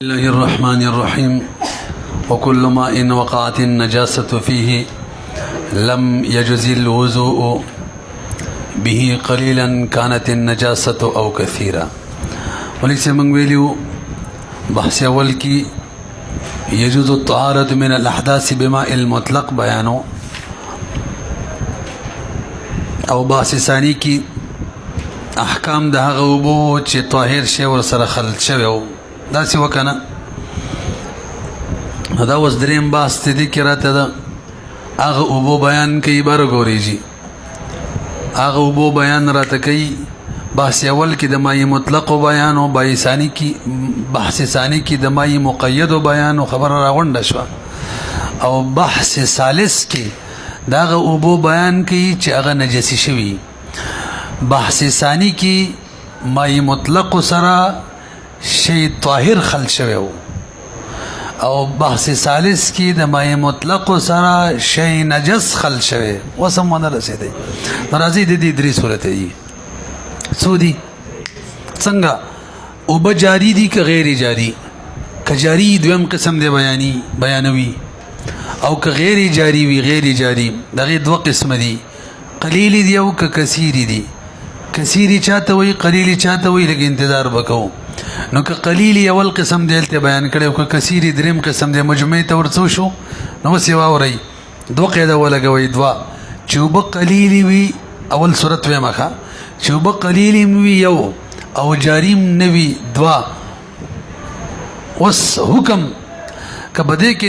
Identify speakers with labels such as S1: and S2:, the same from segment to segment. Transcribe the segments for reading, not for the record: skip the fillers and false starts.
S1: الله الرحمن الرحيم وكل ماء وقعت النجاسة فيه لم يجز الوضوء به قليلا كانت النجاسة أو كثيرا. وليس من ویلیو بحث اول کی يجوز الطهارة من الأحداث بماء المطلق بیانو او بحث ثانی کی احکام ده غوبو چې طاهر شی ور سره خلط شوی دا سی وکنه دا وس دریم باس ته دي کراته دا هغه اوبو بیان کوي برګوريږي هغه اوبو بیان راته کوي بحث اول کې د مای مطلق بیان او بحث ثانی کې د مای مقید بیان او خبر راغونډه شو او بحث ثالث کې دا اوبو بیان کوي چې هغه نجسی شوی بحث ثانی کې مای مطلق سره شی طاهر خلط شوی او بحث ثالث کی د مای مطلق سره شی نجس خلط شوی وسم ونه رسیدي راځي د دې درې صورت دي سودی څنګه او بجاری دي که غیر جاری ک جاری دویم قسم دی بیانوي او که غیر جاری وی غیر جاری دغه دوه قسم دي قلیل دی او که کثیر دي کثیر چاته وی قلیل چاته وی لګ انتظار وکاو نو که قلیل اول قسم دلته بیان کړي او که کثیر دریم قسم د مجموعي تور څو شو نو سیوا وري دوه قاعده ولګوي دوا چوب قلیل وی اول صورت و مخه چوب قلیل وی یو او جاریم نوی دوا وس حکم کبده کې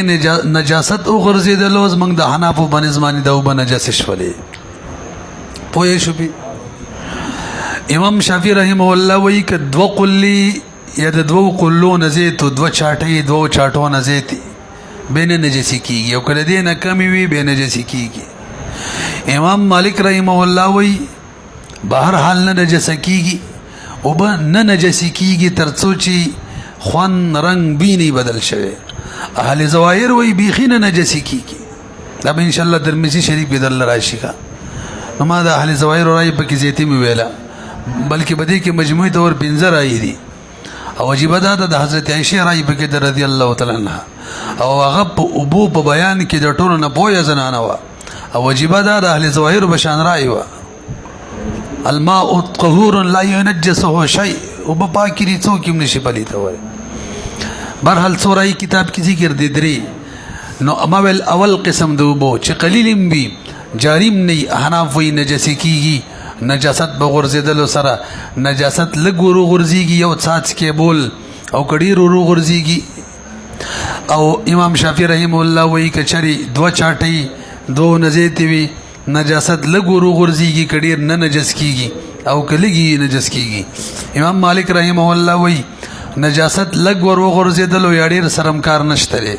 S1: نجاست او غرزیدلوز موږ د حنافو بنظمانی دو بنجس شولې پوهې شو بي امام شافعی رحمه الله وی ک دو قلی یا د دو قلو نزیت دو چاټو نزیت بین نجسی کیږي او کله دې نه کمی وی بین نجسی کیږي امام مالک رحمه الله وی بهر حال نه نجس کیږي او به نه نجسی کیږي ترڅو چې خوان رنگ بینی بدل شوی اهل زوایر وی بیخی نه نجسی کیږي دا به ان شاء الله ترمذی شریف بدل راشي کا نو ما دا اهل زوایر راي په کې زیتی می ویلا بلکې بده کې مجموعي تور بنظر آئی دي او عجیب ده د حضرت عائشہ رضی الله رضی الله تعالی عنها او هغه په ابو په بیان کې د ټولو نه پوهه زنانه وا او عجیب ده د اهل ظواهر بشان رائے وا الماء طهور لا ينجسه شيء او په پاکي دي څوک هم نشي پلیته وای برحال سورای کتاب کې ذکر دي درې نو امول اول قسم د ابو چې قلیلم بي جاریم نه حناف وی نجسی کیږي نجاست بغرزیدلو سره نجاست لګورو غرزيږي یو څاڅ کې بول او کډیر ورو غرزيږي او امام شافعی رحم الله وی کچري دو چاټي دو نزيت وی نجاست لګورو غرزيږي کډیر نه نجس کیږي او کلیږي نجس کیږي امام مالک رحم الله وی نجاست لګورو غرزیدلو یاډیر سرمکار نشته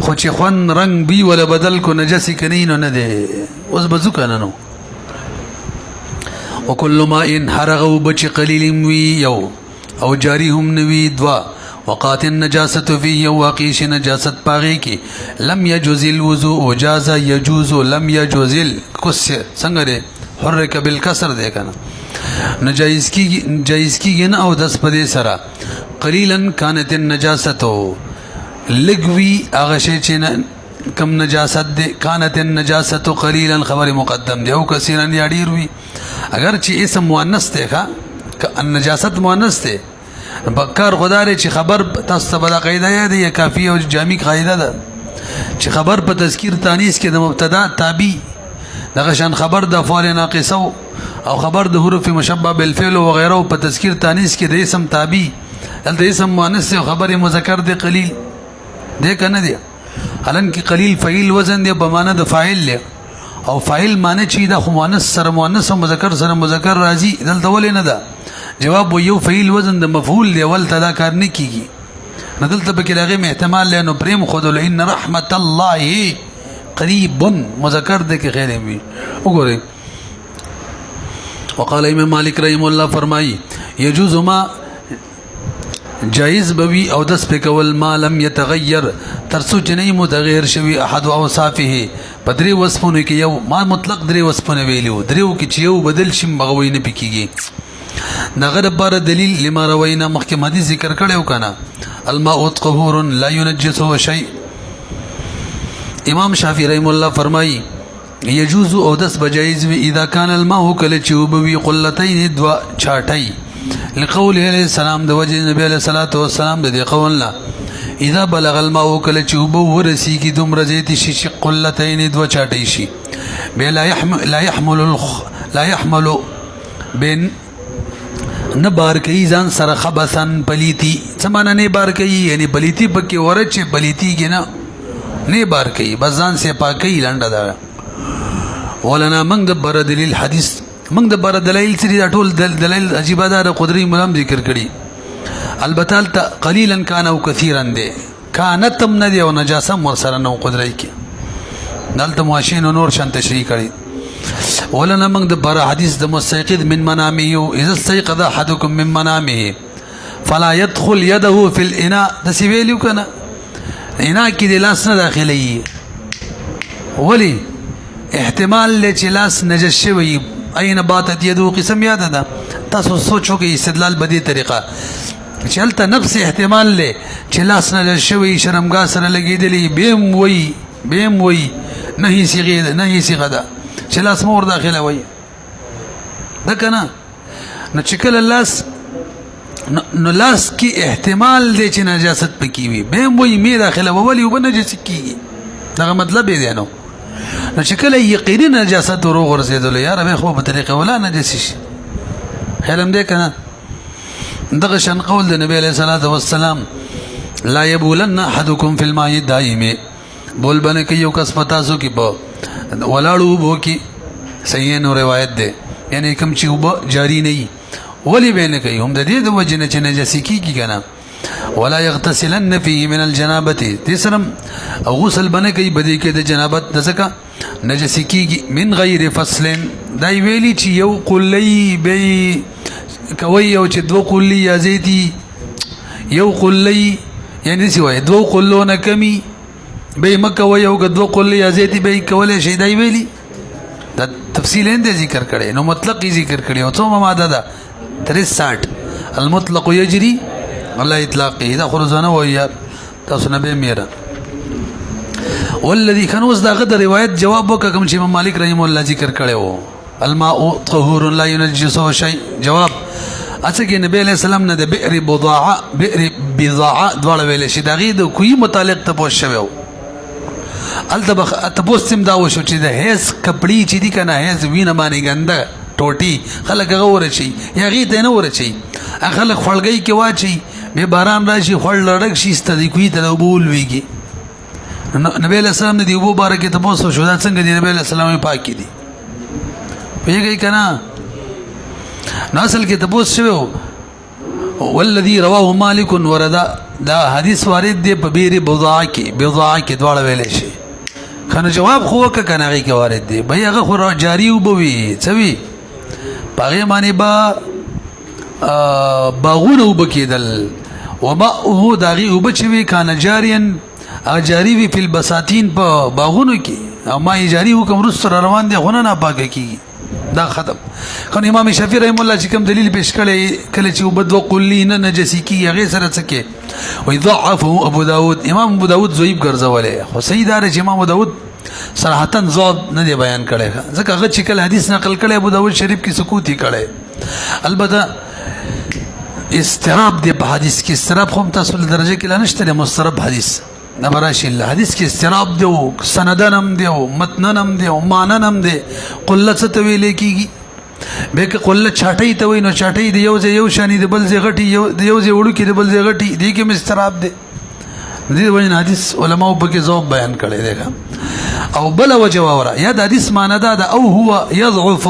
S1: خو چې خوان رنگ بي ولا بدل کو نجسی کنینو نه ده اوس بزو کنه نو وكل ماء حرغوا بچ قليل وي يو او جاري هم نوي دوا وقات النجاسة فيه واقيش نجاسة باغي کی لم يجوز الوضوء جاز يجوز لم يجوز الكس څنګه حرك بالكسر ده کنه نجایز کی نه او دس پدې سره قليلا كانت النجاسة لغوي هغه شي چې کم نجاست ده كانت النجاسة قليلا خبر مقدم ده او كثيرا يډیر وي اگر چې اسم مؤنث ته ښه النجاست مؤنث ته بکار خدای چې خبر تاسو ته بل قاعده ده یا کافی او جامع قاعده ده چې خبر په تذکیر تانیث کې د مبتدا تابع دغه شان خبر د فعل ناقصه او خبر د حروف مشبہ بالفعل او غیره په تذکیر تانیث کې د اسم تابع دلته اسم مؤنث او خبر مذکر دی قلیل دی کنه دی حالانکه قلیل فعیل وزن دی په معنا د فاعل له او فاعل معنی چې د مؤنث سره مؤنث او مذکر سره مذکر راځي دلته ولې نه ده جواب یو فعیل وزن د مفعول دی ول تدا کار نه کیږي دلته به کې لغه احتمال لانه پریم خذل ان رحمت الله قریب مذکر د کې غیر وي وګورئ وقال امام مالک رحم الله فرمایي يجوز ما جائز بوي او دس په کول ما لم يتغير ترسو جنې متغیر شوی احد اوصافه پدری وصفونه کې یو ما مطلق درې وصفونه ویلو دریو کې چې یو بدل شم بغوي نه پکېږي دغه لپاره دلیل لما روینا مخکې حدیث ذکر کړو کنه الماء طهور لا ينجسه شيء. امام شافعی رحم الله فرمایي يجوز او دس بجائز اذا كان الماء کله چې وبوي قلتين دوا چاټي لقوله عليه السلام د وجه نبی عليه الصلاه والسلام د قولنا اذا بلغ الماء کله چې وبو ورسي کی دومره زيت شي قلتين دوا چاټي شي لا يحمل بين نبار کوي ځان سره خبثن پلیتی سمانه نه بار کوي یعنی پلیتی پکې ورچ پلیتی کې نه بار کوي بس ځان سے پاکي لنډه ده. ولنا من دبر دلیل حدیث من دبر دلیل سری ټول دلیل عجیب ده قدرت ملام ذکر کړي البته قليلا كان او كثيرا ده كانت تم نه دی او نجاسه مر سره نو قدرت کې دلته مواشین نور شان تشریح کړي. ولنا من دبر حدیث د مستيقظ من منامه اذا استيقظ احدكم من منامه فلا يدخل يده في الاناء د سیویلو کنه اناء کې د لاس نه داخلي ولی احتمال له چې لاس نجس شوی اين باتت يدو قسم یاد ده تاسو سوچو کې استدلال بدی طریقه چلته نفس احتمال له چې لاس نجس شوی شرمګا سره لګیدلی بیم وی نه صيغه ده چې لاس مور داخله وي ده کنه نو چې کله لاس نو لاس کې احتمال دی چې نجاست پکې وي بیم وی می داخله وولي وبنجس کیږي دا مطلب دی نو چې کله یقیني نجاست ورو ورسېدل یا رب خو په طریقه ولا نجس شي علم دې کنه دغه شان قول د نبی عليه الصلاه والسلام لا يبولن احدكم في الماء الدائم بول بنه کې یو کس پتا سو کې په ولاړو بو کې صحیح نو روایت ده یعنی کوم چې وب جاری نه ولی بینه کوي هم د دې د وجنه چې نجس کیږي کنه ولا يغتسلن فيه من الجنابه تسرم او غسل بنه کوي بدی کې د جنابت د زکه نجس کیږي من غیر فصل دای ویلی چې یو قلی به کوي او چې دو قلی یا زیتی یو قلی یعنی څه وای دو قلونه کمی به مکه وای او دو قلی یا زیتی به کولې شي دای ویلی دا تفصیل اند ذکر کړي نو مطلق ذکر کړي او څو ماده ده 63 المطلق يجري الله اطلاقه دا خرزانه وای تاسو نه به میرا والذي كان وصدا غد روایت جواب وکم چې امام مالک رحم الله ذکر کړي الماء طهور لا ينجسه شيء جواب اڅه کې نبی عليه السلام نه د بئر بضاعه دواړه ویل شي دغه د کوی متعلق ته پوښ شوی التبخ تبوسم دا وشو چې د هیڅ کپړی چې دی کنه هیڅ وینه باندې ګنده ټوټي خلک غوړ شي یا غی ته نه ور شي خلک خړګي کې واچي به باران راشي خړ لړک شي ستدي کوي ته بول ویږي نبی علیہ السلام دی ابو بارک ته پوسو شو دا څنګه دی نبی علیہ السلام پاک دي پیږي کنه نو اصل کې ته پوس شو والذي رواه مالك وردا دا حدیث وارد دی په بیر بضاعه کې دواړه ویل شي کنه جواب خو کنه هغه کې وارد دی به هغه خو جاری وبوي څوي پاغه معنی با باغونه وبکیدل وما هو داغي وبچوي کان جارین جاری وی فل بساتین په باغونو کې او ما جاری حکم رسول روان دي غونه نه پاکه کی دا ختم خو امام شافعی رحم الله چې کوم دلیل پیش کړي کله چې وبدو قلین نجسی کی هغه سره څه وي ضعفه ابو داود امام ابو داود ضعیف ګرځولې خو صحیح دار چې امام ابو داود صراحتا ضعف نه دی بیان کړي ځکه هغه چې کله حدیث نقل کړي ابو داود شریف کې سکوت کړي البته استراب دی په حدیث کې استراب هم تاسو له درجه کې لنشته مسترب حدیث نبراش الله حدیث کې استراب دی او سندنم دی او متننم دی او ماننم دی قلت تویل کیږي به که قلت چاټي ته وای نو چاټي دی یو شانی دی بل زی غټي یو زی وړو کې دی بل زی غټي دی کې مستراب دی دې وجه حدیث علماء په کې ذوب بیان کړي دی او بل وجه وره یا د حدیث معنی دا او هو يضعف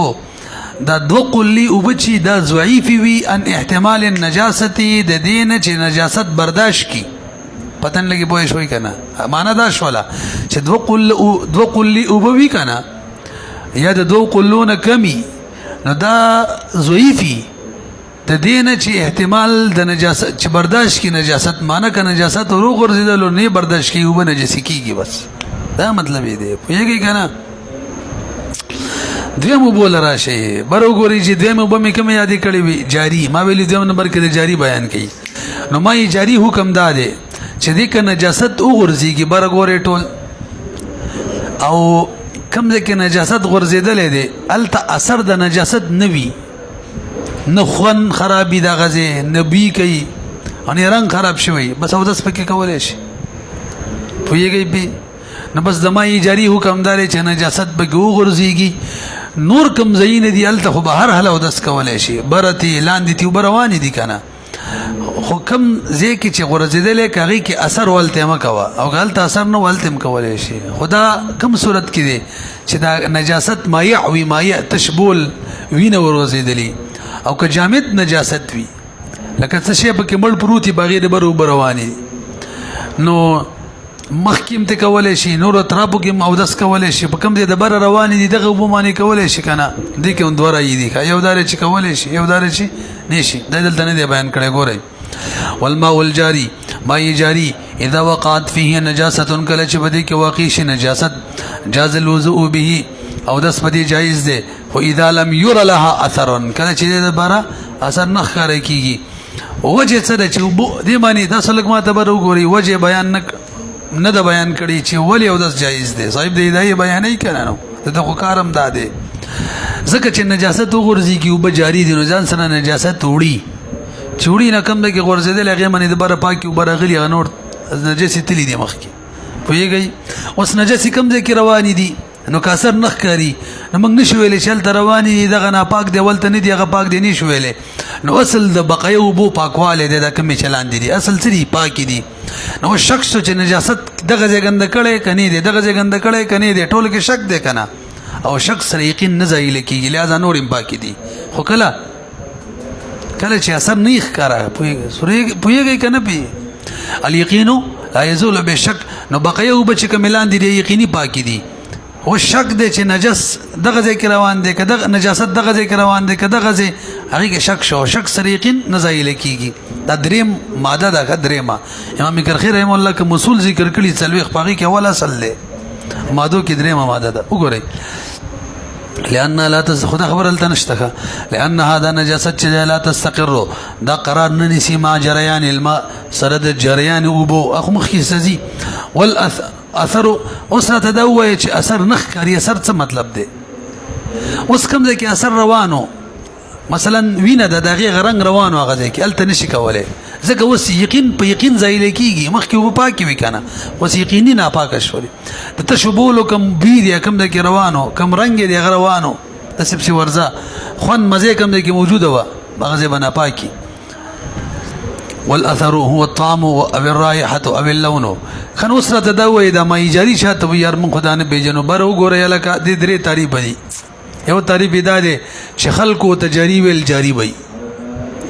S1: دا دو قلی وبچی دا ضعیف وی ان احتمال النجاستی د دین چې نجاست برداشت کی پتن لګي بوې شوي کنه معنا دا شولا چې دو قلی وبوي کنه یا د دو قلونه کمی نو دا ضعیفی د دین چې احتمال د نجاست چې برداشت کی نجاست معنا کنه نجاست ورو ورزیدل نه برداشت کی وب نجسی کیږي بس دا مطلب دی پیږي کنه دویم بول راشي برو ګوري چې دویم به مې کوم یادې کړې وي جاری ما ویلي دویم نمبر کې د جاری بیان کړي نو ما جاری حکم دا دی چې دې که نجاست وغورځېږي بره ګورې ټول او کوم ځای کې نجاست غورځېدلی دی هلته اثر د نجاست نه وي نه خوند خرابي دغه ځای نه بوی کوي او نه رنګ خراب شوی بس اودس پکې کولی شي پوهېږئ پې نو بس د مایې جاري حکم دا دی چې نجاست پکې وغورځېږي نور کوم ځایونه دي هلته خو به هر حال اودس کولی شي بره تې لاندې تې اوبه روانې دي که نه خو کوم ځای کې چې غورځېدلی که هغې کې اثر ولته مه کوه او که هلته اثر نه و هلته هم کولی شي خو دا کوم صورت کې دی چې دا نجاست مایع وي مایع تشبول وینه ورغځېدلي او که جامد نجاست وي لکه څه شی پکې مړ پروت وي بغیر بر اوبه روانې نو مخکې هم ته کولی شي نور اطرافو کې هم اودس کولی شي په کوم ځای د بره روانې دي دغه اوبه باندې کولی شي که نه دې کې هم دوه رایې دي که یو دا دی چې کولی شي یو دا دی چې نه شي دا دلته نه دی بیان کړی ګورئ والماء الجاري ماء جاري اذا وقعت فيه نجاست کله چې په دې کې واقع شي نجاست جاز الوضوء به اودس په دې جایز دی خو اذا لم ير لها اثر کله چې د بره اثر نه ښکاره کېږي وجه څه ده چې دې باندې تاسو لږ ما ته بر وګورئ وجه بیان نه ده بیان کړي چې ولې اودس جایز دی صاحب د هدایې بیانوي که نه نو د خو کار هم دا دی ځکه چې نجاست وغورځېږي اوبه جاري دي نو ځان سره نجاست وړي چې وړي نه کم دی کې غورځېدلی هغې باندې د بره پاکې اوبه راغلي هغه نور نجسې تلي دي مخکې پوهېږئ اوس نجسې کم ځای کې روانې دي نو که اثر نه ښکاري نو موږ نشو ویلی چې هلته روانې دي دغه ناپاک دی ولته نه دي هغه پاک دی نشو ویلی نو اصل د بقایه اوبو پاکوالی دی دا کومې چې لاندې دي اصل څه دي پاکې دي نو شک شو چې نجاست دغه ځای ګنده کړی که نه دی دغه ځای ګنده کړی که نه دی ټولو کې شک دی که نه او شک سره یقین نه ځایله کېږي لهذا نور هم پاکې دي خو کله چې اثر نه یې ښکاره پوهېږئ که نه پوهېږئ الیقینو لا یزول بشک نو بقیه اوبه چې کومې لاندې دي یقیني پاکې دي خو شک دی چې نجس دغه ځای کې روان دی که دغه نجاست دغه ځای کې روان دی که دغه ځای هغې کې شک شو شک سره یقین نه ځایله کېږي دا دریم ماده ده ښه درېمه امام کرخي رحمه الله کوم اصول ذکر کړي څلوېښت په هغې کې اول اصل دی مادو کې درېمه ماده ده وګورئ لأن لا خدا خبر هلته نشته لأنها دا نجاست چې لا تستقر دا قرار نه نیسي مع جریان الماء سره د جریان اوبو اخو مخکې سزي والاثر اوس راته دا ووایه چې اثر نه ښکاري اثر څه مطلب دی اوس کوم ځای کې اثر روانو مثلا وینه د هغې رنګ روانو هغه ځای کې هلته نشي کولی ځکه اوس یقین په یقین ځایله کېږي مخکې اوبه پاکې وي که نه اوس یقیني ناپاکه شولې د تشو بولو کم بوی دی کوم ځای کې روانو کم رنګ دی هغه روانو داسې پسې ورځه خوند مزې کوم ځای کې موجوده وه هغه ځای به ناپاکي والاثر هو الطعم او الرائحه او اللون خن اوس راته دا وایي دا مایې جاري شاته وي یار موږ خو دا نه پېژنو بره وګورئ هلکه دې درې تعریفه دي یو تعریف یې دا دی چې خلکو ته جاري ویل جاري وي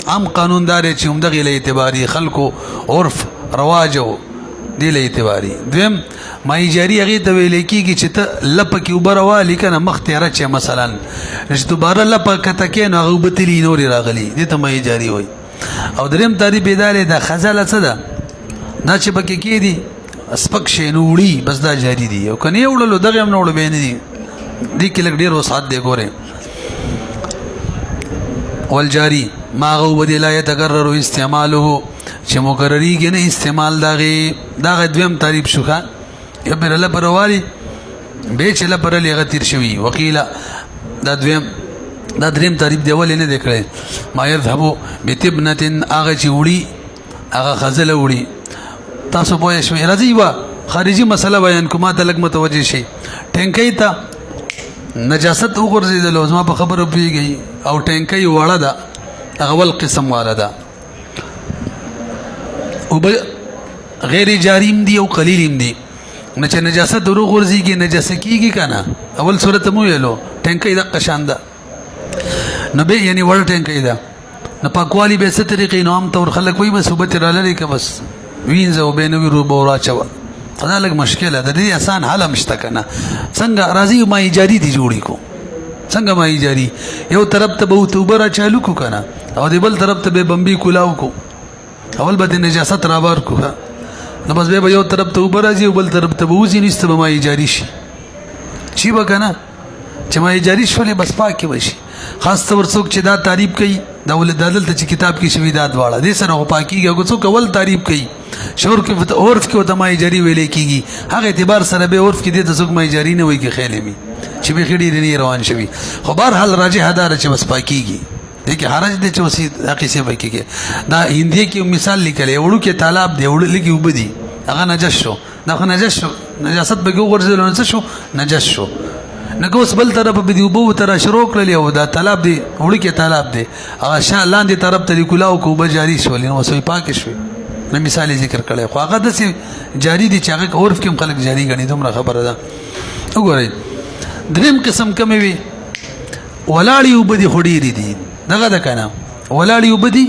S1: عام قانون دا دی چې همدغې له اعتباري خلکو عرف رواجو دې له اعتباري دویم مایې جاري هغې ته ویلی کېږي چې ته لپه کې اوبه روالي که نه مخ تېره چې مثلا چې دوباره لپه کته کې نو هغه اوبه تلي نورې راغلي دې ته مایې جاري وایي او دریم تعریف یې دا دی دا خزله څه ده دا چې پکې کېدي سپک شی نو وړي بس دا جاري دي او که نه یې وړلو دغې هم نه وړو بیا نه دي دې کې لږ ډېر وسعت دی ګورئ والجاري ما هغه اوبه دي لا یتکرر استعماله چې مقرریږي نه استعمال دغه دویم تعریف شو ښه یو پرې لپه روالي بیا چې لپه رلې هغه تېر شوي وقیله دا دریم تعریف دی ولې نه دی کړی ما یذهبو بتبنة هغه چې وړي هغه خزله وړي تاسو پوه شوئ راځئ یوه خارجي مسله بیان کوم ما ته لږ متوجه شئ ټینکۍ ته نجاست وغورځېدلو زما په خبره پوهېږئ او ټینکۍ وړه ده هغه ول قسم واله ده اوبه غیر جاري هم دي او قلیل هم دي نو چې نجاست ور وغورځېږي نجسه کېږي که نه اول صورت مو ویلو ټینکۍ دقه شان ده نو بیا یعنې وړه ټینکۍ ده نو پاکوالي بیا څه طریقې نو عام طور خلک وایي بس اوبه ترې رالرې که بس وینځه او بیا نوي روبه وراچوه دا لږ مشکله ده د دې اسان حل هم شته که نه څنګه راځي مایې جاري دي جوړې کو څنګه مایې جاري یو طرف ته به اوبه را چالو کو که نه او د بل طرف ته به بمبي کولاو کو اول به د نجاست رابار کو نو بس بیا به یو طرف ته اوبه راځي او بل طرف ته به وځي نسته به مایې جاري شي به که نه چې مایې جاري شولې بس پاکې به شي خاص طور څوک چې دا تعریف کوي دا دلته چې کتاب کې شوی دا دواړه دې سره خو پاکیږي هغه څوک اول تعریف کوي شعور کې عرف کې ته مای جری ویلې کیږي هغه اعتبار سره به عرف کې دې ته څوک مای جری نه وایي کې خیلې می چې به خېډې نه روان شوی خو بهر حال راجح هدار چې بس پاکیږي دې کې حرج دې چې وسی حقیقي څه پاکیږي دا هندي کې مثال لیکل وړو کې طالب دی وړو لګي وبدي هغه نجس شو دا خو نجس شو نجاست به ګورځل نو څه شو نجس شو نګوس بل طرف به دی وبو تر شروع کړلی او دا طالب دی وړو کې طالب دی هغه شاه لاندې طرف ته کلاو کو به جاری شو نو سوی پاک شو نو مثال ذکر کړی خو هغه د جاری دي چې هغه عرف کې خلک جاری غني دومره خبره ده وګورئ دریم قسم کوم وی ولاړی وبدي خډيري دي دغه د کنه ولاړی وبدي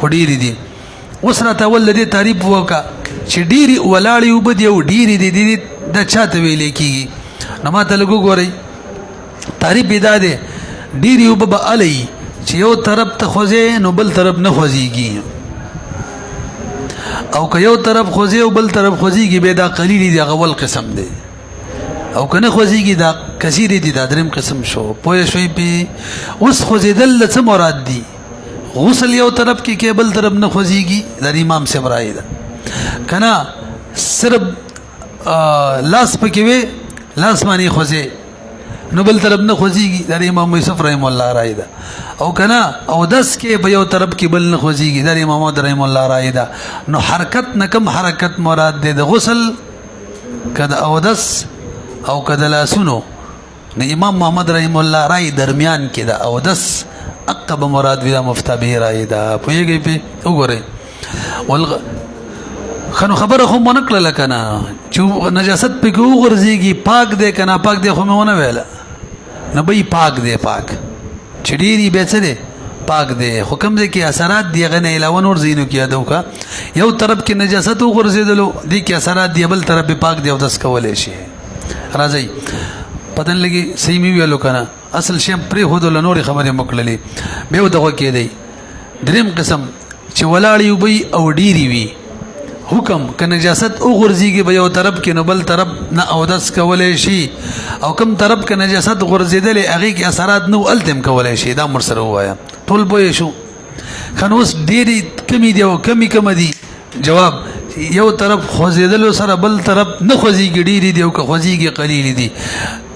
S1: خډيري دي اوس راته ولدي تعریف وکا چې ډيري ولاړی وبدي او ډيري دي د چاته ویلې کیږي نو ماته لګو ګورئ تعریف پیدا ده ډيري وب علي چې یو طرف ته خوځي نو بل طرف نه خوځيږي او که یو طرف خوځي او بل طرف خوځيږي به دا قليل دي غول قسم دي او کنه خوځيږي دا کثیر دي دا دریم قسم شو پوه شوي په اوس خوځیدل څه مراد دي غسل یو طرف کې بل طرف نه خوځيږي د امام سبرای ده کنه صرف لاس پکې وي لاس باندې خوځي نو بل طرف نه خوځيږي د امام یوسف رحم الله رای ده او کنه او دس کې په یو طرف کې بل نه خوځيږي د امام محمد رحم الله رای ده نو حرکت نه کم حرکت مراد ده د غسل کده او دس او کده لاسونو نه امام محمد رحم الله رای درمیان کې ده او دس عقب مراد وی مفتى به رای ده پوهیږي په وګورئ خنو خبره خو مونږ کړل کنه چې نجاست په کې وګرځيږي پاک دی کنه پاک دی خو مې ونه ویل نه به پاک دی پاک چډيري به څه دی پاک دی حکم دی کې اثرات دی غنه علاوه نور زینو کې ادو کا یو طرف کې نجاست وګرځیدلو دی کې اثرات دی بل طرف به پاک دی او داس کولای شي راځي پتن لګي صحیح می ویلو کنه اصل شی پرې هودل نور خبره مکړلې به دغه کې دی دریم قسم چې ولاړی وبي او ډيري وي حکم ک نجاست او غرزيږي به یو طرف کې نو بل طرف نه او داس کولای شي او کم طرف ک نجاست غرزیدل هغه کې اثرات نو التم کولای شي دا مر سره وایا ټول بوې شو خنوس ډېری کمی دی او کمی کم دي جواب یو طرف خوځیدل سره بل طرف نه خوځيږي ډېری دی او که خوځيږي قليل دي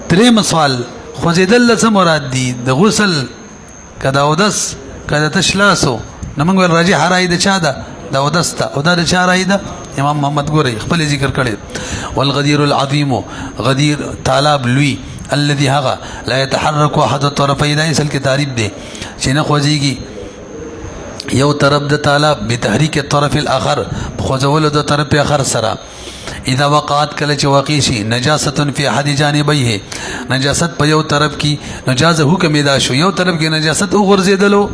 S1: دریم سوال خوځیدل څه مراد دي د غسل کدا او داس کدا تشلاسو نو موږ راځي هراي د چا ده دا ودستا او دا چا راي ده امام محمد ګوري خپل ذکر کړي والغدير العظيم غدير طالب لوی الذي هغه لا يتحرك احد الطرفين دا اصل کې تعریف ده چې نه خوځيږي یو طرف د طالب بتحريك الطرف الاخر خوځول د طرف اخر سره اذا وقعت کله چې واقع شي نجاست فی احد جانبیه نجاست په یو طرف کې نجاز حکم ادا شو یو طرف کې نجاست وګرځیدلو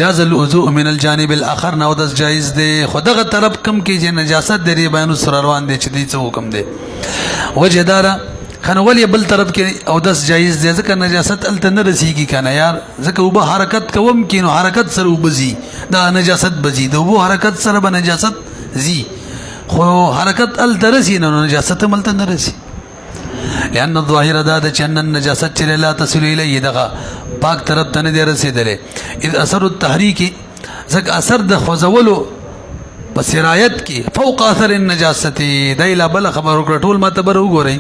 S1: جاز الوضوء من الجانب الاخر نو داس جایز دی خدغه طرف کم کې چې نجاست دی بیان سر روان دی چې دی څه حکم دی وجدار خنول بل طرف کې او داس جایز دی ځکه نجاست الته نه رسیږي کنه یار ځکه وب حرکت کوم کینو حرکت سره وبزي دا نجاست بزي د وب حرکت سره به نجاست زی خو حرکت الترسي نو نجاست ملته نرسي لأن الظاهر دا چن النجاست چله لا تصل الیه دغه پاک طرف ته نه رسیدلې اذ اثر التحریک زک اثر د خوځولو په سرایت کې فوق اثر النجاست دایلا بل خبر وکړه ټول ماته بر وګورئ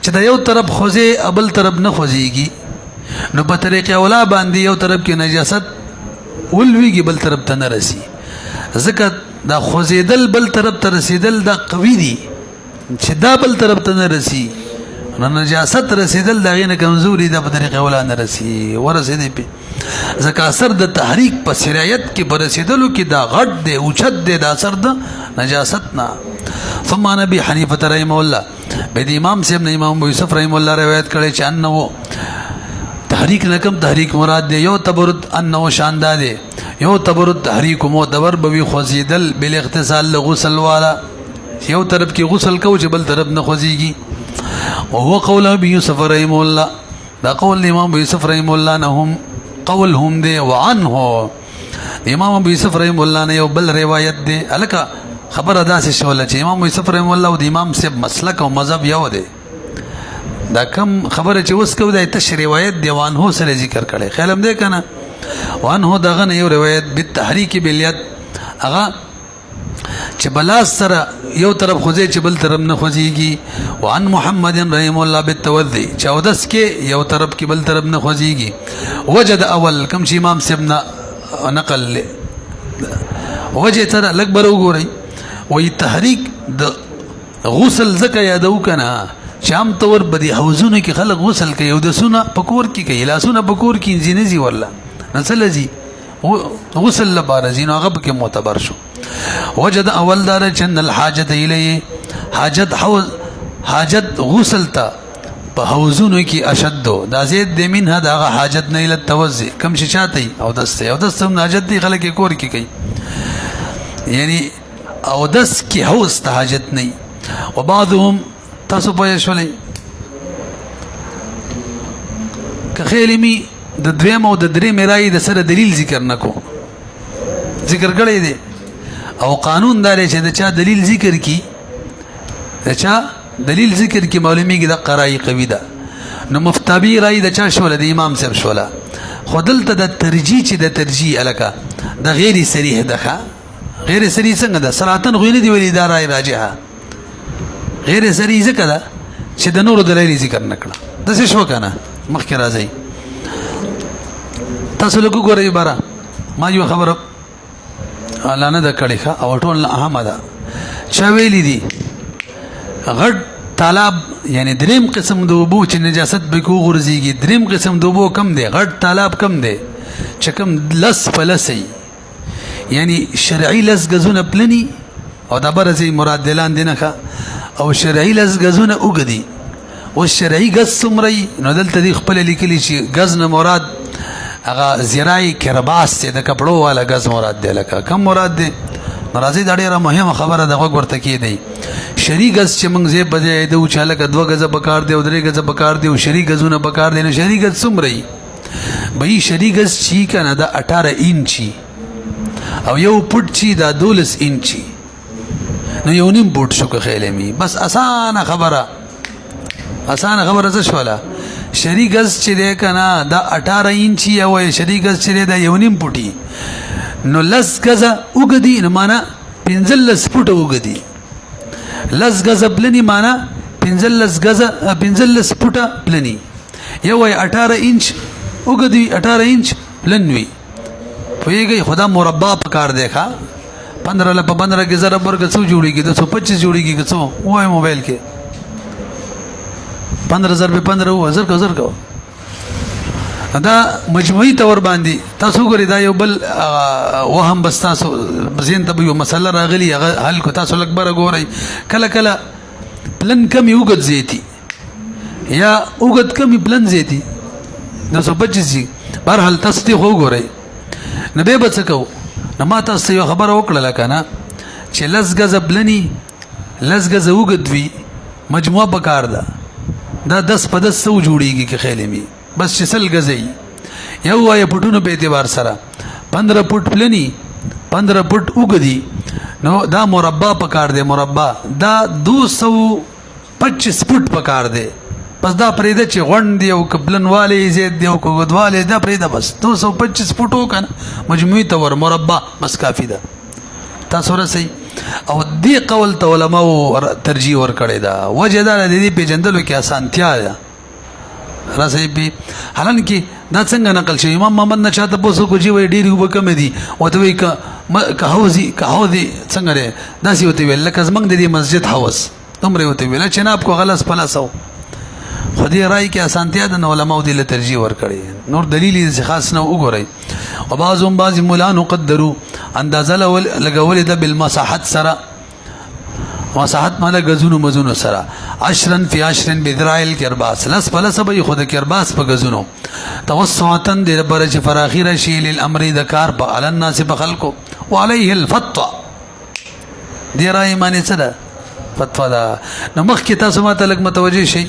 S1: چې دا یو طرف خوځي ابل طرف نه خوځيږي نو په طریقې اولا باندې یو طرف کې نجاست ولويږي بل طرف ته نه رسي ځکه دا خوځیدل بل طرف ته رسیدل دا قوی دي چې دا بل طرف ته نه رسي نو نجاست رسیدل دا غینه کمزوري ده په طریقه ولا نه رسي ورسېدې په ځکه اثر د تحریک په سرایت کې پر رسیدلو کې دا غټ دی اوچت دی دا اثر د نجاست نه ثم نبی حنیفه رحمه الله به امام صاحب نه امام ابو یوسف رحمه الله روایت کړي چې انه تحریک نکم تحریک مراد دی یو تبرد انه شاندار دی یو تبرد تحریک مو دبر بوي خوځیدل بل اغتسال غسل والا یو طرف کې غسل کو چې بل طرف نه خوځيږي او هو قول ابي يوسف رحمه الله دا قول امام ابو يوسف رحمه الله نهم قولهم دی وعنه امام ابو يوسف رحمه الله نه یو بل روایت دی الکه خبر ادا سه شول چې امام ابو يوسف رحمه الله او د امام صاحب مسلک او مذهب یو دی دا کم خبره چې اوس کو دا تش روایت دیوان هو سره ذکر کړي خیال هم دې کنه وان هو دغه نه یو روایت بالتحریک بالید هغه چې بلاس سره یو طرف خوځي چې بل طرف نه خوځيږي وان محمد رحم الله بالتوذي چودس کې یو طرف کې بل طرف نه خوځيږي وجد اول کم چې امام سیبنا نقل وجه تر لکبر وګورئ وې تحریک د غسل زکه یادو کنه شام تور بدی حوزونه کې خلک غسل کوي او د سونه پکور کې کوي لاسونه پکور کې انجینزي والله نسل زی غسل لپاره زینو هغه کې معتبر شو وجد اول دار چن الحاجت الیه حاجت غسل تا په حوزونو کې اشد دا زید د منها دا حاجت نه ال توزی کم شي چاته او دسته حاجت دی خلک کور کې کوي یعنی او دس کې حوز ته حاجت نه وبعضهم تاسو په شولې که خیلمی د دویم او د درې مرای د سره دلیل ذکر نکو ذکر کړی دی او قانون دار چې د چا دلیل ذکر کی د چا دلیل ذکر کی معلومیږي د قرای قوی ده نو مفتابی رای د چا شول د امام صاحب شولا خودل ته د ترجیح چې د ترجیح الکا د غیر صریح ده غیر صریح څنګه ده صراحتن غوینه دی ویل دا رای راجحه غیر صریح ځکه ده چې د نور دلیل ذکر نکړه د څه شو کنه مخکې راځي تاسو له ګورئ بارا ما یو خبره اعلان د کړي او ټول اهمه ده چا ویلي دي غټ طالب یعنی دریم قسم د وبو چې نجاست به کو غورځيږي دریم قسم د وبو کم دی غټ طالب کم دی چې کم لس پلسي یعنی شرعي لس غزونه پلني او د برزي مراد دلان دینه او شرعي لس غزونه وګدي او شرعي غز سمري نو دلته دی خپل لیکلي چې غز نه مراد هغه زیرای کرباس ته د کپړو والا غز مراد دی لکه کم مراد دی ناراضي دا ډیره مهمه خبره ده ورته کې دی شری غز چې موږ زه بځای د اوچاله ک دوه غز بکار دی او درې غز بکار دی او شری غزونه بکار دی نو شری غز سمري به شری غز چی کنه دا 18 انچي او یو پټ چی دا 12 انچي نو یو نیم پټ شو که خیلمی بس اسانه خبره څه شولا شری غز چې دی کنه دا 18 انچي او شری غز چې دا یو نیم پټي نو لس غز وګدي نو معنا 15 پټ وګدي لس غز بلني معنا 15 غز 15 پټ بلني یو 18 انچ وګدي 18 انچ بلنوي پویږي خدا مربع پکار دیکھا 15 ل 15 کې ضرب ورګ څو جوړيږي 225 جوړيږي څو وای موبایل کې 15 ضرب 15 وزر کو دا مجموعي تور باندې تاسو ګورئ دا یو بل وهم بس تاسو زین ته یو مسله راغلی حل کو تاسو لکبر ګورئ کله کله پلن کم یو غد زیتی یا وګد کم پلن زیتی 225 بهر حل تاسو ته وګورئ نه به بچکو نو ما تاسو یو خبر وکړه کنه چې لس غز بلني لس غز وګد وی مجموعه بکار ده دا 10 په 10 سو جوړیږي کې خیلمی بس چې سل غزي یو وای پټونو په اعتبار سره 15 پټ پلني 15 پټ وګدي نو دا مربع پکار دی مربع دا 225 پټ پکار دی بس دا پرېده چې غون دی او کبلن والے زید دی او کوګدواله دا پرېده بس 225 پټو کنه مجموعي تور مربع بس کافی ده تاسو رسي او دی قول ته علماء ترجیح ور کړی دا وجه دا د دې پیجندلو کې اسانتیا ده رسي به حالان کې دا څنګه نقل شي امام محمد نه چاته پوسو کو جی وی ډیری وبکم دي او ته وی که حوزي څنګه ده داسې وته ویل لکه زمنګ د دې مسجد حوس تمره وته ویل چې نه کو غلس پلاسو خدای رای کې اسانتیا د علماء دې له ترجیح ور کړی نور دلیل یې خاص نه وګورئ او بعض مولانا قدروا اندازه لګول د بالمساحت سره مساحت مالا غزونو مزونو سره 10 فی 10 بذرائل کرباس لس پلس به خود کرباس په غزونو توسعتن د برج فراخی رشی للامر د کار په علی الناس په خلقو وعليه الفتوى دی رای معنی څه ده فتوا ده نو مخکې تاسو ماته لګ متوجه شئ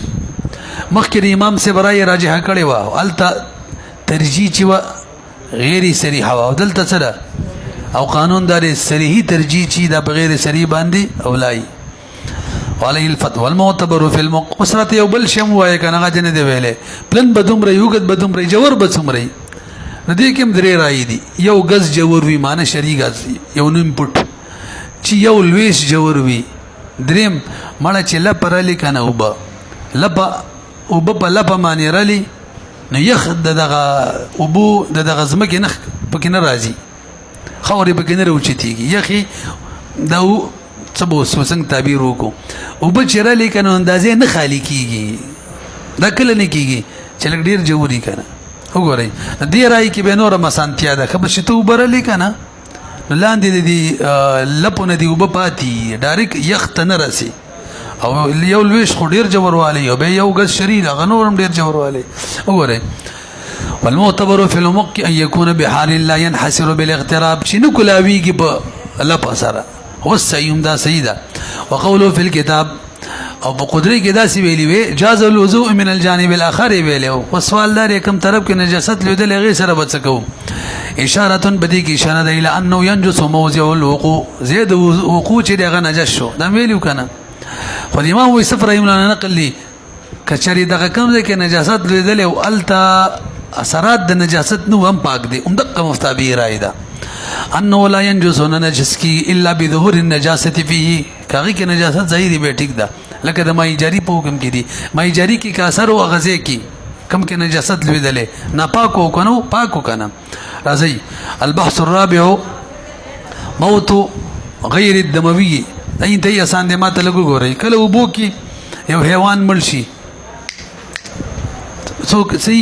S1: مخکې امام سے برای راجحه کړي وا التا ترجیح چې وا غیر صریح وا دلته څه ده او قانون دار صریحی ترجیح چې دا بغیر صریح باندې اولای وعليه الفتوى والمعتبر في وسرت یو بل شم وای کنه هغه نه دی ویلې پلن بدوم ری یوګد بدوم ری جوور بڅوم ری ندی کوم درې راي دي یو غز جوور وی معنی شری غز یو نیم پټ چې یو لويش جوور وی دریم مړه چې لپرلی کنه وب په لپه معنی رلی نو یخ دغه ابو دغه زمکه نخ پکې نه راځي خوري پکې نه روچتيږي یخي دا سبو څنګه تعبیر وکړو او به چیرې کنه اندازې نه خالی کیږي دا کله نه کیږي چې لګ ډیر جوړی کنه وګورئ دې راي کې به نور مسانتیا ده خبر شته وبرلې کنه لاندې دي لپونه دي وب پاتې ډایرک یخت نه راسي او یو لويش خو ډیر جوړوالی او به یو غز شری دا غنورم ډیر جوړوالی وګورئ والمعتبر في المق ان يكون بحال لا ينحسر بالاغتراب شنو کلاویږي په لپه سره والسيوم دا سيدا وقوله في الكتاب او بقدري کې دا سی ویلی وی جاز الوضوء من الجانب الاخر ویلو وسوال دار کوم طرف کې نجاست لیدل غیر سره بچکو اشاره بدی کې اشاره دی له انه ينجس موضع الوقوع زید وقوع چې دغه نجس شو دا ویلو کنه خو امام وی صفر ایمنا نقل لی کچری دغه کوم ځای کې نجاست لیدل او التا اثرات د نجاست نو هم پاک دي دغه مفتابی رائے ده انه لا ينجس نجس کی الا بظهور النجاسه فيه کاغي کې نجاست ظاهري به ټیک ده لکه د مای جاری په حکم کې دي مای جاری کې کا اثر او غزه کې کم کې نجاست لیدلې ناپاکو کنو پاکو کنه راځي البحث الرابع موت غیر الدموي دای ته آسان دي ماته لګو ګورئ کله وبو کې یو حیوان ملشي څوک سي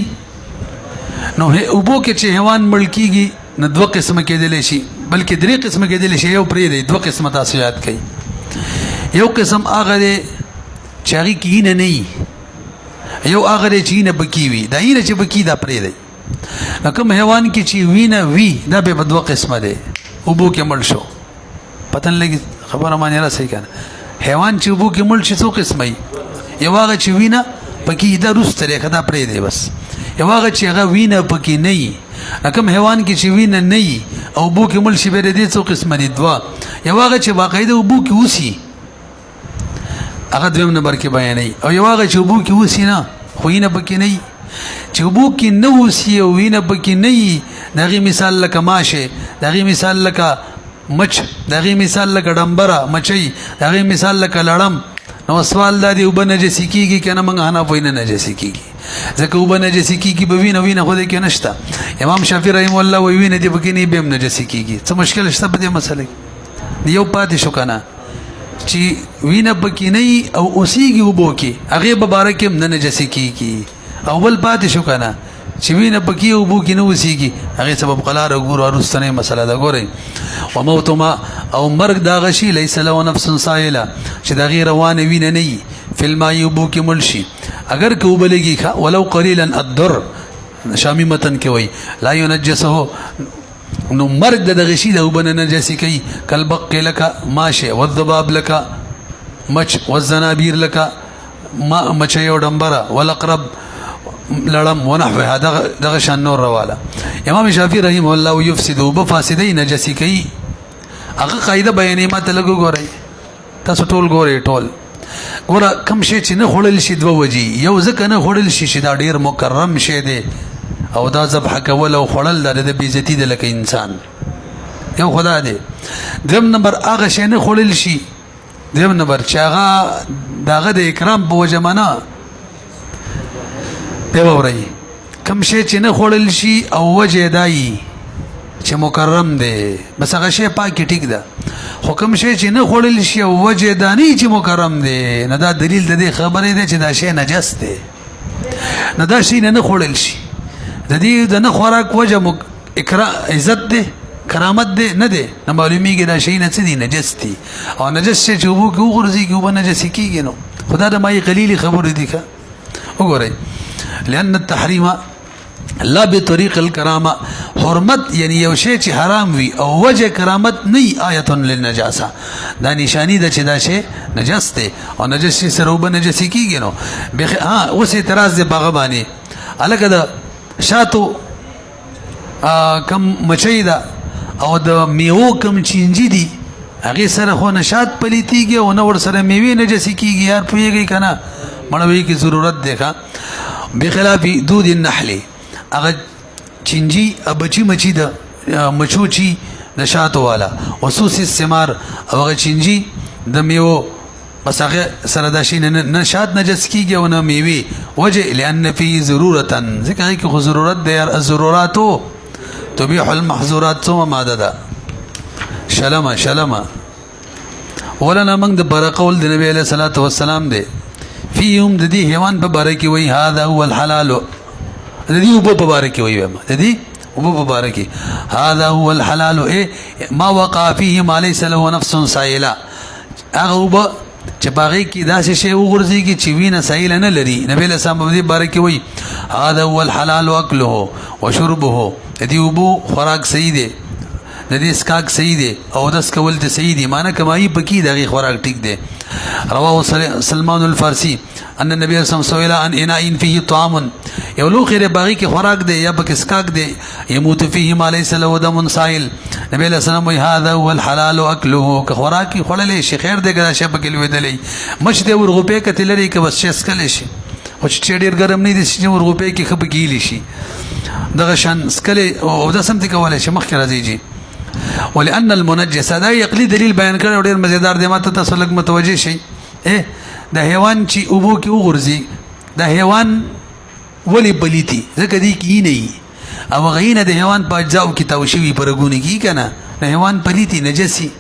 S1: نو وبو کې چې حیوان ملکیږي نه دوه قسمه کېدل شي بلکې درې قسمه کېدل شي یو پرې دی دوه قسمه تاسو یاد کړئ یو قسم هغه دی چې هغه کې نه یو هغه دی چې نه بکی وي دا یې چې بکی دا پرې دی کوم حیوان کې چې وینه وی دا به دوه قسمه دی وبو کې مړ شو پتن لګي خبره معنی را صحیح کنه حیوان چې وبو کې مړ شي څو قسمه یو هغه چې وینه پکې دا روسته خدا پرې دی بس یو هغه چې هغه وینه پکې نه کوم حیوان کې چې وینه نه او بو کې مل شي به دې څو قسمه دي دوا یو هغه چې باقاعده بو کې اوسي هغه دویم نمبر کې بیانې او یو هغه چې بو کې اوسي نه خو وینه پکې نه چې بو کې نه اوسي او وینه پکې نه دغه مثال لکه ماشه دغه مثال لکه مچ دغه مثال لکه ډمبره مچي دغه مثال لکه لړم نو سوال دا دی وبنجسی کیږي کنه موږ نه پوینه نجسی کیږي ځکه وبنجسی کیږي به وینه خو دې کې نشته امام شافعي رحم الله وی وینه دې بکې نه بهم نجسی کیږي څه مشکل شته په دې مسله کې یو پاتې شو کنه چې وینه بکې نه او اوسېږي وبو کې هغه مبارک هم نه نجسی کیږي او بل پاتې شو کنه چې وینه بکې وبو کې نه اوسېږي هغه سبب قلار او ګور ورستنه مسله دا ګورئ وموت ما او مرګ دا غشي ليس له نفس صائله چې دا غیر روانه وینه نه فلم یوبو کې ملشي اگر کو بلګي ولو قليلا الضر شامی متن کې وای لا ينجسه نو مرګ د غشي د وبن نجسی کوي کلبق لك ماشه والذباب لك مچ والزنابير لك ما مچ یو ډمبره ولقرب لړم ونحو هذا دغه شان نور رواله امام شافعي رحم الله يفسد بفاسدي نجسی کوي هغه قاعده بیانې ماته لګو ګورئ تاسو ټول ګورئ ټول ګوره کم شي چې نه خړل شي دوه وجي یو ځکه نه خړل شي چې دا ډیر مکرم شي دی او دا ذبح کول او خړل د بیزتی د لکه انسان یو خدا دی دیم نمبر هغه شي نه خړل شي دیم نمبر چې هغه داغه د اکرام په وجه معنا دی ووري کم شي چې نه خړل شي او وجه دای چې مکرم دی بس هغه شی پاکي ټیک ده حکم شی چې نه خړل شي او وجه دانی چې مکرم دی نه دا دلیل د دې خبرې ده چې دا شی نجس دی نه دا شی نه خړل شي د دې د نه خوراک وجه اکرام عزت دی کرامت دی نه دی نه معلومیږي دا شی نه څه دی نجس دی او نجس چې وبو کې وګرځي کې وبنه نجس کیږي نو خدا د مای قلیلی خبرې دي ښه وګورئ لأن التحريم لا بطريق الكرامه حرمت یعنی یو شی چې حرام وي او وجه کرامت نه آیت للنجاسه دا نشانی ده چې دا شی نجس دی او نجس سره وب نجس کیږي نو ها اوس اعتراض دی باغ باندې الګ دا شاتو کم مچي دا او د میو کم چینجی دي هغې سره خو نشات پلیتېږي او نه ورسره میوې نجسي کېږي یار پوهېږئ که نه مړوي کې ضرورت دی ښه بخلاف دود النحل هغه چینجي بچي مچي د مچو چي د شاتو والا وسوس الثمار او هغه چینجي د میوو بس هغه سره دا شي نه شات نجس کېږي او نه میوې وجه لأن فيه ضرورة ځکه هغې کې خو ضرورت دی یار الضروراتو تبيح المحظورات څومره ماده ده شلمه ولنا موږ د بره قول د نبی علیه الصلاة والسلام دی فيهم د دې حیوان په باره کې وایي هذا هو الحلال د دې اوبو په باره کې وایي د دې اوبو په باره کې هذا هو الحلال ما وقع فيه ما ليس له نفس سائله هغه اوبه چې په هغې کې داسې شی وغورځېږي چې وینه سایله نه لري نبی علیه السلام په دې باره کې وایي هذا هو الحلال اکله وشربه د دې اوبو خوراک صحیح دی د دې اسکاک صحیح دی او دس کول ته صحیح دی معنی کمایي پکې د هغې خوراک ټیک دی رواه سلمان الفارسی ان النبي صلی الله علیه وسلم سئل عن اناء فيه طعام یو لوښی دی باغی کې خوراک دی یا پکې اسکاک دی يموت فيه ما ليس له دم سائل نبی علیه السلام وایي هذا هو الحلال اکله که خوراک یې خوړلی شي خیر دی که دا شی پکې لوېدلی مچ دی ورغوپې کتې لري که بس شی څکلی شي خو چې ډېر ګرم نه دی چې ورغوپې کې ښه پکې ایلی شي دغه شان څکلی اودس هم دې کولی شي مخکې راځي جي ولأن المنجس دا عقلي دلیل بیان کړی او ډېر مزیدار دی ماته تاسو لږ متوجه شئ د حیوان چې اوبو کې وغورځي د حیوان ولې پلیتي ځکه دې کې یې نه وي او هغه یې نه د حیوان په اجزاو کې تاو شوي په رګونو کې که نه د حیوان پلیتي نجس وي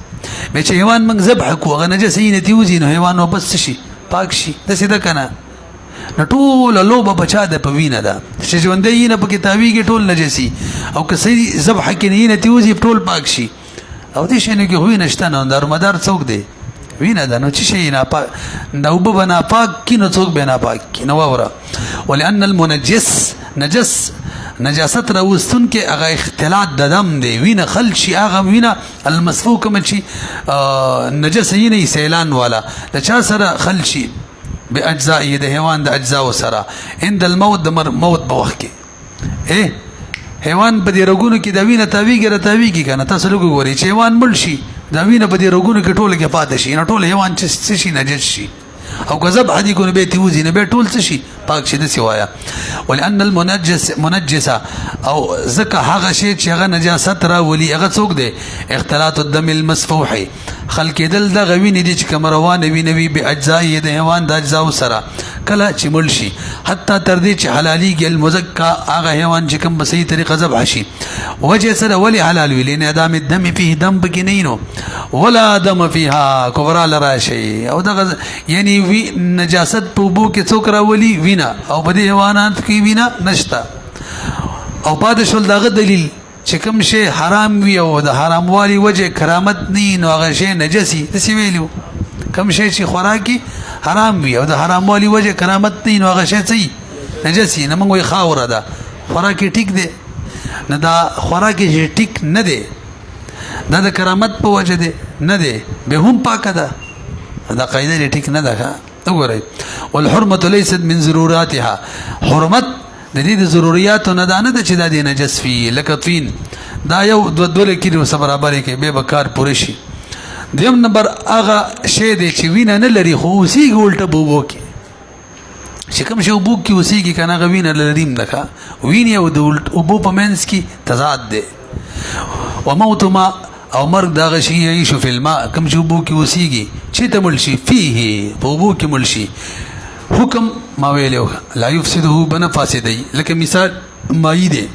S1: بیا چې حیوان موږ ذبح کړو هغه نجس یې نه تېوځي نو حیوان واپس څه شي پاک شي داسې ده که نه نو ټوله لوبه په چا ده په وینه ده چې ژوندی یې نه پکې تاویږي ټول نجسي او که صحیح ذبحه کې نه یې نه تېوځي ټول پاک شي او دې شیانو کې خو وینه شته نه دارومدار څوک دی وینه ده نو چې شی ناپاک دا اوبه به ناپاک کي نو څوک به ناپاک کي نو واوره ولأن المنجس نجاست راوستونکې هغه اختلاط د دم دی وینه خل شي هغه وینه المسفوک کومه چې نجس یې نه سیلان والا د چا سره خل شي باجزائه د حیوان د اجزاو سره عند الموت د موت په وخت کې حیوان په دې رګونو کې د وینه تاویږي راتاویږي که نه تاسو لږ وګورئ چې حیوان مړ شي دا وینه په دې رګونو کې ټوله کې پاتې شي نو ټول حیوان څه شي نجس شي او که ذبح دي کو نو بیا یې تېوځي نو بیا ټول څه شي پاک شي داسې وایه ولأن المنجسه او ځکه هغه شی چې هغه نجاست راولي هغه څوک دی اختلاط الدم المسفوح خل کېدل دغه وینې دي چې کوم روانه وینه وي باجزائه د حیوان د اجزاو سره کله چې مړ شي حتی تر دې چې حلالېږي المزکا هغه حیوان چې کوم په صحیح طریقه ذبح شي وجه سره ولې حلال وي لانعدام الدم فيه دم پکې نه نو ولا دم فيها کبرا لرا شي او دغه یعنی وی نجاست په اوبو کې څوک راولي وینه او په دې حیوانات کې وینه نشته او پاتې شول دغه دلیل چې کوم شی حرام وي او د حراموالي وجه کرامت نه نو هغه شی نجسي داسې ویلو کوم شی چې خوراکي حرام وي او د حراموالي وجه کرامت نه نو هغه شی څه نجسي نه موږ وایي خاوره ده خوراکي ټیک دی نه دا خوراکي ټیک نه دی دا د کرامت په وجه دی نه دی به هم پاکه ده دا قاعده ټیک نه ده وګورئ والحرمة ليست من ضروراتها حرمت د دې د ضرورياتو نه ده چې دا دی نجس فی لکه طین دا یو دوله کیلو سره برابر کې به کار پوره شي دیم نمبر هغه شی دی چې وینه نه لري خو اوسېږي الټه په اوبو کې چې کوم شی اوبو کې اوسېږي که نه هغه وینه لري هم ده وینې او د اوبو په منځ کې تضاد دی وموت ما او مرګ دغه شی یعيش فی الماء کوم چې اوبو کې اوسېږي چې ته مړ شي فيه په اوبو کې مړ شي حکم ما ویلو لا یفسده بنا فاسدی لکه مثال مایی دی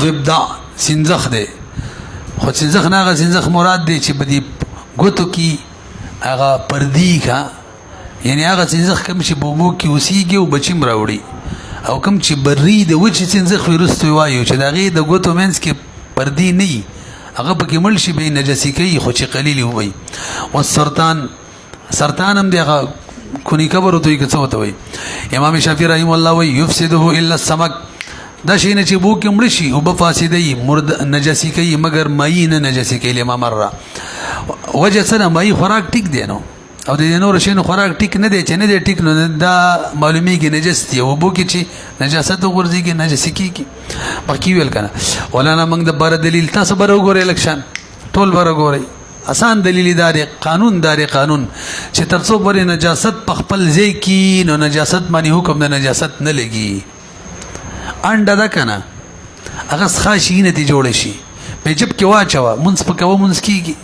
S1: ضبدا سنزخ دی خو سنزخ نه هغه سنزخ مراد دی چې په دې ګوتو کې هغه پردي کا یعنی هغه سنزخ کوم چې په اوبو کې اوسېږي او بچیم راوړي او کوم چې بري د وچې سنزخ وروسته وایو چې د هغې د ګوتو منځ کې پردي نه وي هغه پکې مړ شي به نجسي کوي خو چې قلیل ووایي والسرطان سرطان هم دی هغه کونی کبر ورته وایي که څه ورته وایي امام شافعي رحمه الله وایي یفسده الا السمک دا شی نه چې اوبو کې مړه شي اوبه فاسدوي نجسي کوي مګر مایي نه نجسي کوي لما مره وجه څه نه مایي خوراک ټیک دی نو او د دې نورو شیانو خوراک ټیک نه دی چې نه دی ټیک نو دا معلومیږي نجس دی اوبو کې چې نجاست وغورځېږي نجسي کېږي مخکې ویل که نه ولانا موږ د باره دلیل تاسو بره وګورئ لږ شان ټول بره ګورئ آسان دلیل دار قانون چې ترڅو پورې نجاست په خپل ځای کې نو نجاست باندې حکم د نجاست نه لګي انډه ده کنه هغه خاصی نه دی جوړ شي په جب کې واچوه منځ په کوه منځ کېږي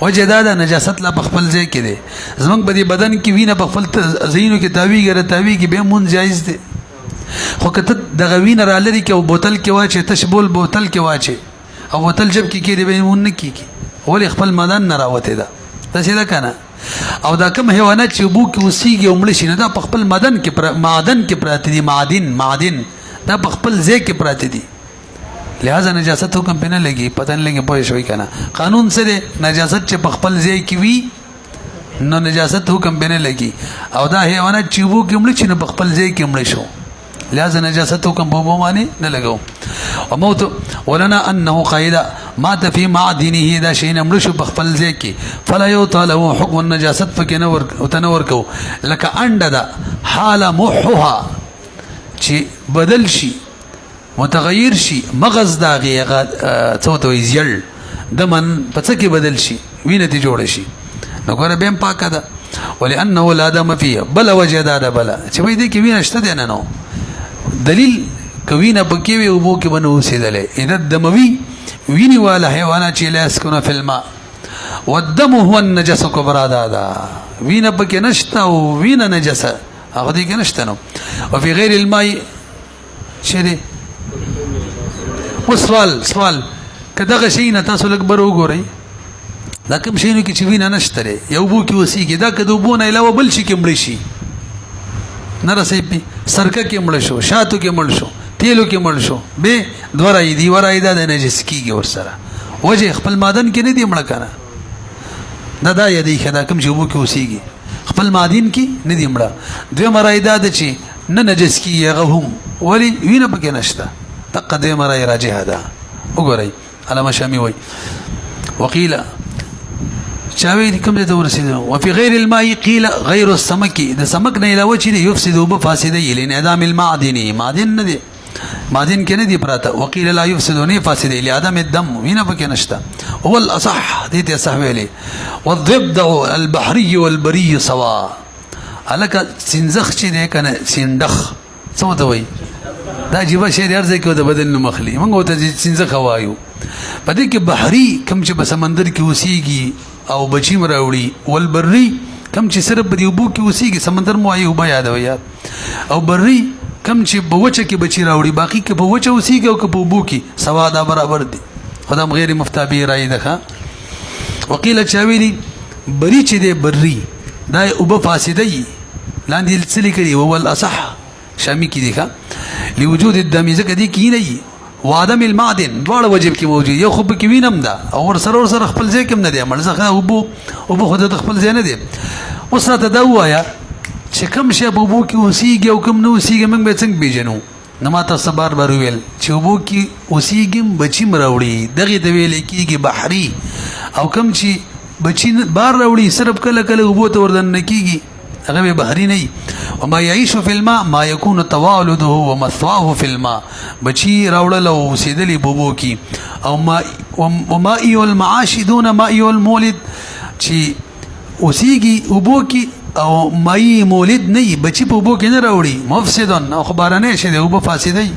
S1: وجه دا ده نجاست لا په خپل ځای کې دی زمونږ په دې بدن کې وینه په خپل ځایونو کې تاویږي بیا مونځ جایز دی خو که ته دغه وینه را لرې کې او بوتل کې واچې تش بوتل کې واچې او بوتل جب کې کېږي بیا مونځ نه کېږي ولې خپل معدن نه راوتې ده داسې ده که نه او دا کوم حیوانات چې اوبو کې اوسېږي او مړه شي نه دا په خپل معدن کې پراته دي معدن دا په خپل ځای کې پراته دي لہذا نجاست حکم پہ نہ لگی پتہ نہیں لگے پوه شوي کنه قانون سره نجاست چې په خپل ځای کې وي نو نجاست حکم پہ نہ لگی او دا حیوانات چې وو کې مړ چې نه په خپل ځای کې مړ شو لہذا نجاست حکم په باندې نه لګاو او موت ولنا انه قاعده مات فی معدنه دا شی نه مړ شو په خپل ځای کې فلا یطالب حکم النجاست فکې نور او تنور کو لکه انډه دا حال محها چې بدل شي متغیر شي مغز داغي څه ته زیل دمن پڅ کې بدل شي وینه تی جوړ شي نو ګوره بهم پاکه ده ولانه لا دم فيه بل وجد ده بل چې وای دې کې وینه شته نه نو دلیل کوینه پکې وي او بو کې بنو سیدلې اذا دموي ویني والا حیوانات چې لا يسكن في الماء والدم هو النجس كبرى دا وینه پکې نشته او وینه نجسه هغه دې کې نشته نو او په غیر الماء شری سوال کداغه شي نه تاسو لږ بر وګورئ دا کوم شي نو کې چې وینه نشته یو بو کې وسیږي دا کدو بو نه علاوه بل شي کې مړ شي نه رسې پی سرکه کې مړ شو شاتو کې مړ شو تیلو کې مړ شو به دورای دی ورای دا د نجس کېږي ور سره وجه خپل مادن کې نه دی مړ کنه دا یدي خدا کوم چې بو کې وسیږي خپل مادن کې نه دی مړ دوی مرای دا د چې نه نجس کېږي هغه هم ولی وینه پکې نشته تقدم راي راجح هذا وګورئ علامه شامي وای وقيل چاوي کوم ته ورسېدو وفي غير الماء قيل غير السمك ده سمك نه علاوه چې يفسد وبفاسد لانعدام المعدن معدن نه دي معدن کې نه دي پراته وقيل لا يفسد نه فاسد لعدم الدم وینه پکې نشته هو الاصح دې ته صح ویلي والضبع البحري والبري سواء الک سنزخ چې ده کنه سندخ څه وته وای دا جیبه شی د ارزه کې د بدن نو مخلي موږ ته سنځه خوایو په دې کې بحري کم چې په سمندر کې وسیږي او بچی مراوړي ولبري کم چې صرف په دې وبو کې وسیږي سمندر مو ایو بیا یاد ویا او بري کم چې بوچه کې بچی راوړي باقي کې بوچه وسیږي او کې په وبو کې سوا دا برابر دي خدام غیر مفتابي راي ده وقيل چاويلي بري چې دې بري دا وب فاسدي لاندې څلې کړي او ول اصح شامي کې دي لوجود الدم زکه دي کې نه وادم المعدن دواړه وجب کې موجود یو خو کې وینم دا او ور سره خپل ځای کې نه دي عمل ځکه او په خود خپل ځای نه دي اوس راته دا وایا چې کوم شی په بو کې اوسېږي او کوم نه اوسېږي موږ به څنګه پیژنو نو ما تاسو بار ویل چې بو کې اوسېږي بچی مراوړي دغه د ویل کېږي بحري او کوم چې بچی بار راوړي صرف کله کله وبو ته وردن کېږي هغه بحري نه وما يعيش في الماء ما يكون توالده ومثواه في الماء بچی راوړل او سیدلی بوبو کی او ما المعاش دون ما المولد چې اوسیږي وبو کی او مای مولد نه بچی په بوبو کې نه راوړي مفسدن او خبرانه شه دی وب فاسدای